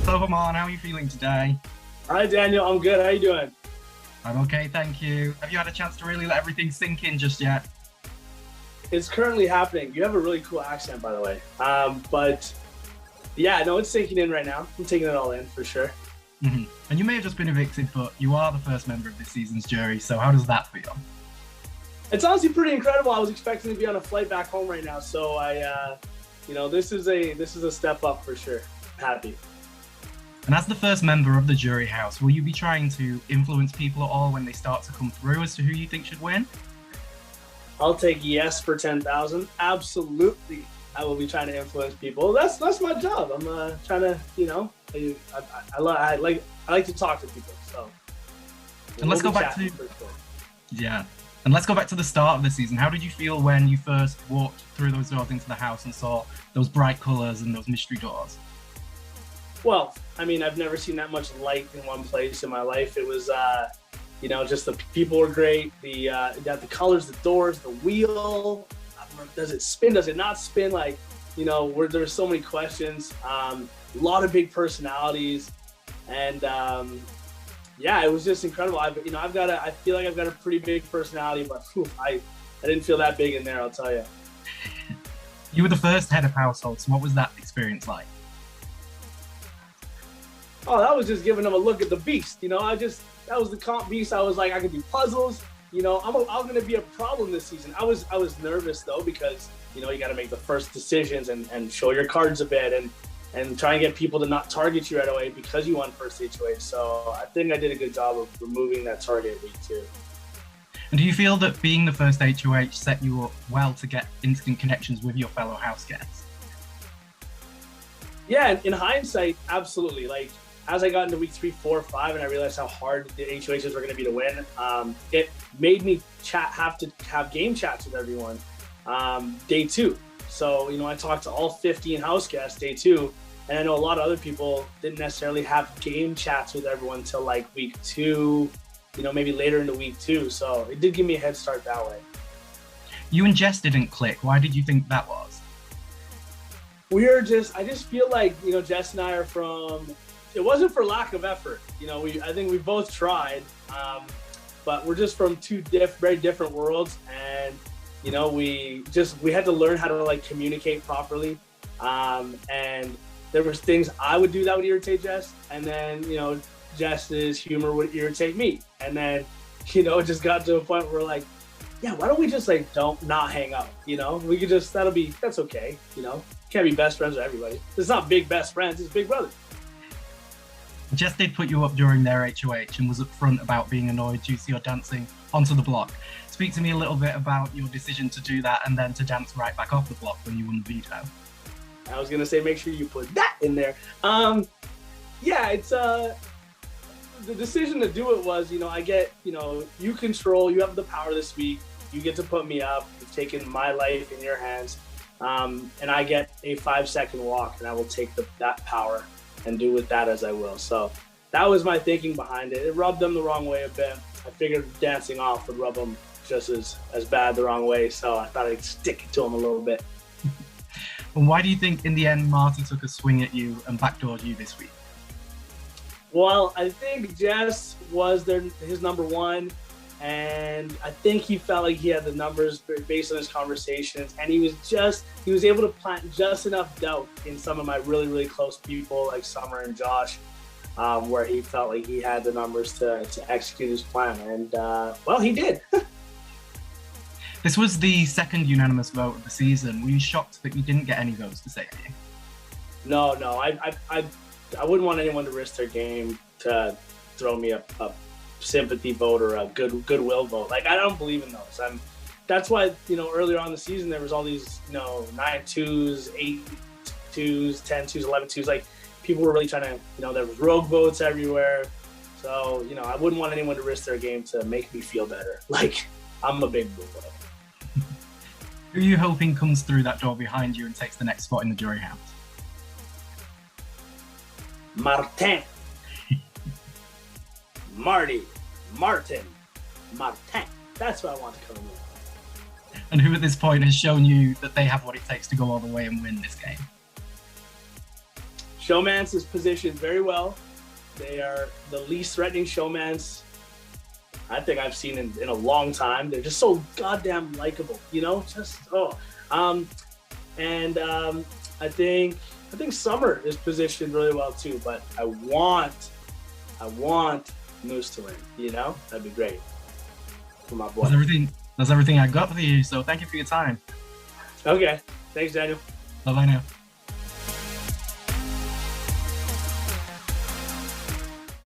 So, Hermon, how are you feeling today? Hi, Daniel. I'm good. How you doing? I'm okay, thank you. Have you had a chance to really let everything sink in just yet? It's currently happening. You have a really cool accent, by the way. But yeah, no, it's sinking in right now. I'm taking it all in for sure. And you may have just been evicted, but you are the first member of this season's jury, so how does that feel? It's honestly pretty incredible. I was expecting to be on a flight back home right now, so this is a step up for sure. Happy. And as the first member of the jury house, will you be trying to influence people at all when they start to come through as to who you think should win? I'll take yes for 10,000. Absolutely, I will be trying to influence people. That's my job. I'm trying to, I like to talk to people. So, and let's go back to yeah. And let's go back to the start of the season. How did you feel when you first walked through those doors into the house and saw those bright colours and those mystery doors? Well, I mean, I've never seen that much light in one place in my life. It was, just the people were great. The colors, the doors, the wheel. Does it spin? Does it not spin? Where there's so many questions. A lot of big personalities, and it was just incredible. I feel like I've got a pretty big personality, but I didn't feel that big in there. I'll tell you. You were the first head of household, so what was that experience like? Oh, that was just giving them a look at the beast. That was the comp beast. I was like, I could do puzzles. I'm going to be a problem this season. I was nervous though, because, you got to make the first decisions and show your cards a bit and try and get people to not target you right away because you won first HOH. So I think I did a good job of removing that target week 2. And do you feel that being the first HOH set you up well to get instant connections with your fellow house guests? Yeah, in hindsight, absolutely. As I got into week 3, 4, 5, and I realized how hard the HOHs were going to be to win, it made me have to have game chats with everyone day 2. So, I talked to all 50 house guests day 2, and I know a lot of other people didn't necessarily have game chats with everyone until week 2, maybe later into week 2. So it did give me a head start that way. You and Jess didn't click. Why did you think that was? I just feel like, Jess and I are from... It wasn't for lack of effort. I think we both tried, but we're just from two very different worlds. And, we had to learn how to communicate properly. And there was things I would do that would irritate Jess. And then, Jess's humor would irritate me. And then, it just got to a point where we're like, yeah, why don't we just not hang out? We could just, that's okay. Can't be best friends with everybody. It's not big best friends, it's big brothers. Jess did put you up during their HOH and was upfront about being annoyed due to your dancing onto the block. Speak to me a little bit about your decision to do that and then to dance right back off the block when you won the veto. I was gonna say, make sure you put that in there. It's the decision to do it was, I get, you have the power this week. You get to put me up. You've taken my life in your hands, and I get a 5-second walk, and I will take that power and do with that as I will. So that was my thinking behind it. It rubbed them the wrong way a bit. I figured dancing off would rub them just as bad the wrong way, so I thought I'd stick it to them a little bit. And why do you think in the end Marty took a swing at you and backdoored you this week? Well, I think Jess was his number 1, and I think he felt like he had the numbers based on his conversations, and he was able to plant just enough doubt in some of my really, really close people like Summer and Josh, where he felt like he had the numbers to execute his plan, and he did. This was the second unanimous vote of the season. Were you shocked that you didn't get any votes to say anything? No, I wouldn't want anyone to risk their game to throw me a sympathy vote or a goodwill vote. I don't believe in those. That's why, earlier on in the season, there was all these, 9-2s, 8-2s, 10-2s, 11-2s. People were really trying to, there was rogue votes everywhere. So, I wouldn't want anyone to risk their game to make me feel better. I'm a big boy. Who are you hoping comes through that door behind you and takes the next spot in the jury house? Martin. Martin. That's what I want to come in. And who at this point has shown you that they have what it takes to go all the way and win this game? Showmance is positioned very well. They are the least threatening Showmance I think I've seen in a long time. They're just so goddamn likable, you know. I think Summer is positioned really well too. But I want Moose to win. You know, that'd be great for my boy. That's everything I got for you. So thank you for your time. Okay, thanks, Daniel. Bye bye now.